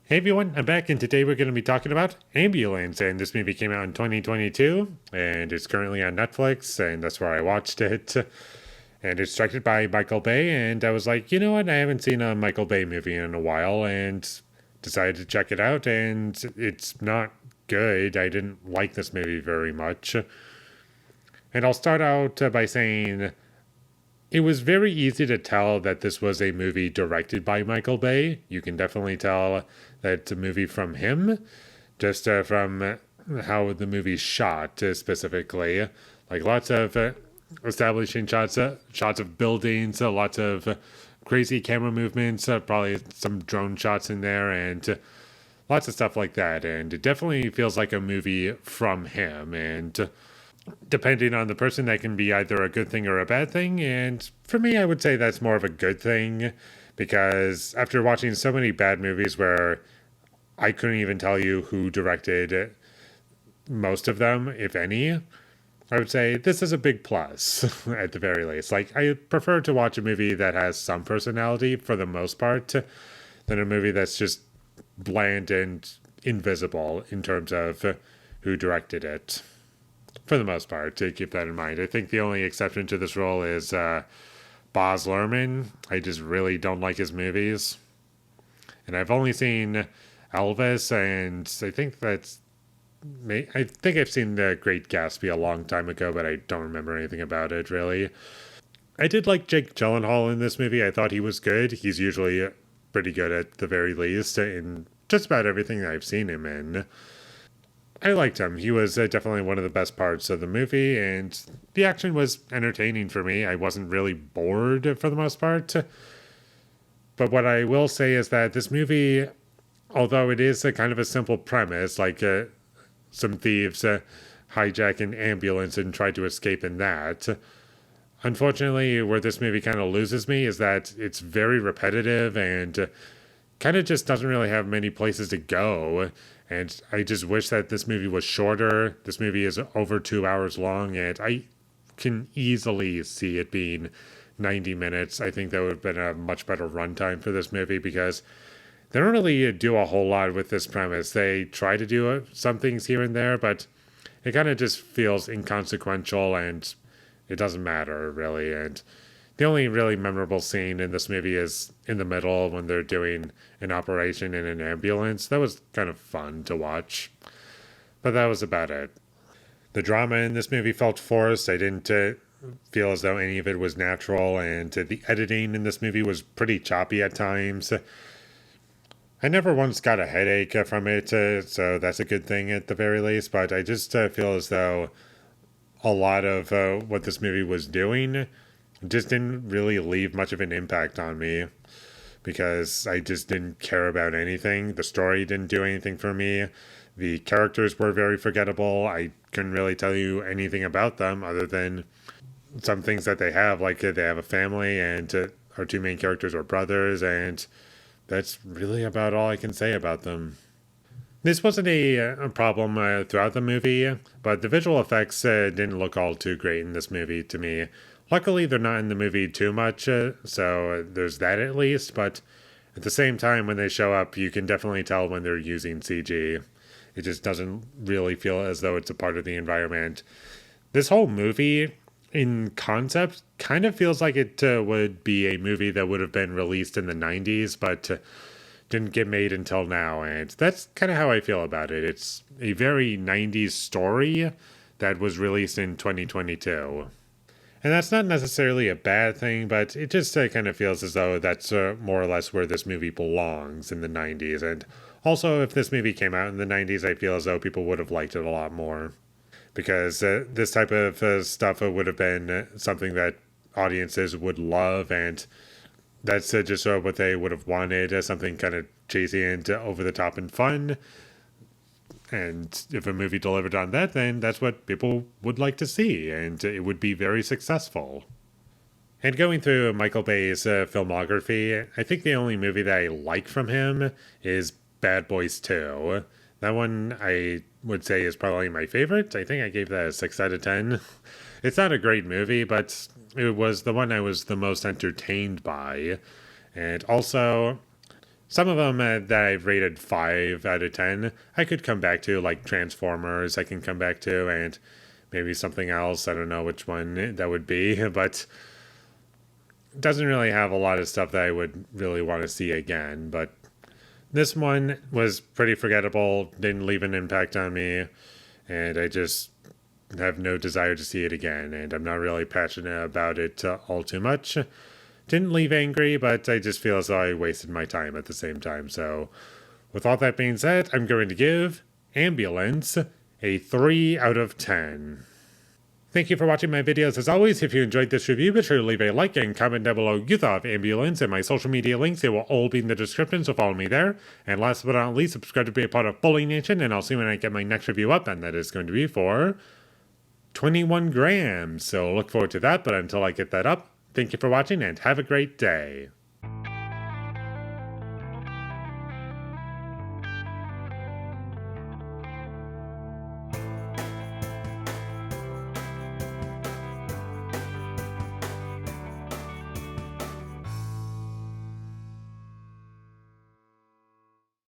Hey everyone, I'm back, and today we're going to be talking about Ambulance. And this movie came out in 2022, and it's currently on Netflix, and that's where I watched it. And it's directed by Michael Bay, and I was like, you know what, I haven't seen a Michael Bay movie in a while, and decided to check it out, and it's not good. I didn't like this movie very much. And I'll start out by saying it was very easy to tell that this was a movie directed by Michael Bay. You can definitely tell that it's a movie from him, just from how the movie's shot specifically. Like lots of establishing shots, shots of buildings, lots of crazy camera movements, probably some drone shots in there, and lots of stuff like that. And it definitely feels like a movie from him. And depending on the person, that can be either a good thing or a bad thing. And for me, I would say that's more of a good thing because after watching so many bad movies where I couldn't even tell you who directed most of them, if any, I would say this is a big plus at the very least. Like, I prefer to watch a movie that has some personality for the most part than a movie that's just bland and invisible in terms of who directed it for the most part, to keep that in mind. I think the only exception to this rule is Baz Luhrmann. I just really don't like his movies. And I've only seen Elvis, and I think I've seen The Great Gatsby a long time ago, but I don't remember anything about it really. I did like Jake Gyllenhaal in this movie. I thought he was good. He's usually pretty good at the very least in just about everything I've seen him in. I liked him. He was definitely one of the best parts of the movie, and the action was entertaining for me. I wasn't really bored for the most part. But what I will say is that this movie, although it is a kind of a simple premise, like some thieves hijack an ambulance and try to escape in that, unfortunately, where this movie kind of loses me is that it's very repetitive and kind of just doesn't really have many places to go. And I just wish that this movie was shorter. This movie is over 2 hours long, and I can easily see it being 90 minutes. I think that would have been a much better runtime for this movie because they don't really do a whole lot with this premise. They try to do some things here and there, but it kind of just feels inconsequential and it doesn't matter really. And the only really memorable scene in this movie is in the middle when they're doing an operation in an ambulance. That was kind of fun to watch, but that was about it. The drama in this movie felt forced. I didn't feel as though any of it was natural, and the editing in this movie was pretty choppy at times. I never once got a headache from it, so that's a good thing at the very least, but I just feel as though a lot of what this movie was doing just didn't really leave much of an impact on me because I just didn't care about anything. The story didn't do anything for me. The characters were very forgettable. I couldn't really tell you anything about them other than some things that they have, like they have a family and our two main characters are brothers, and that's really about all I can say about them. This wasn't a problem throughout the movie, but the visual effects didn't look all too great in this movie to me. Luckily, they're not in the movie too much, so there's that at least, but at the same time, when they show up, you can definitely tell when they're using CG. It just doesn't really feel as though it's a part of the environment. This whole movie, in concept, kind of feels like it would be a movie that would have been released in the 90s, but didn't get made until now, and that's kind of how I feel about it. It's a very 90s story that was released in 2022. And that's not necessarily a bad thing, but it just kind of feels as though that's more or less where this movie belongs in the 90s. And also, if this movie came out in the 90s, I feel as though people would have liked it a lot more. Because this type of stuff would have been something that audiences would love, and that's just what they would have wanted, something kind of cheesy and over the top and fun. And if a movie delivered on that, then that's what people would like to see, and it would be very successful. And going through Michael Bay's filmography, I think the only movie that I like from him is Bad Boys 2. That one I would say is probably my favorite. I think I gave that a 6 out of 10. It's not a great movie, but it was the one I was the most entertained by. And also, Some of them that I've rated 5 out of 10, I could come back to, like Transformers, I can come back to, and maybe something else. I don't know which one that would be, but it doesn't really have a lot of stuff that I would really want to see again. But this one was pretty forgettable, didn't leave an impact on me, and I just have no desire to see it again, and I'm not really passionate about it all too much. Didn't leave angry, but I just feel as though I wasted my time at the same time. So, with all that being said, I'm going to give Ambulance a 3 out of 10. Thank you for watching my videos. As always, if you enjoyed this review, be sure to leave a like and comment down below you thought of Ambulance, and my social media links, they will all be in the description, so follow me there. And last but not least, subscribe to be a part of Foley Nation, and I'll see when I get my next review up, and that is going to be for 21 grams. So look forward to that, but until I get that up, thank you for watching and have a great day.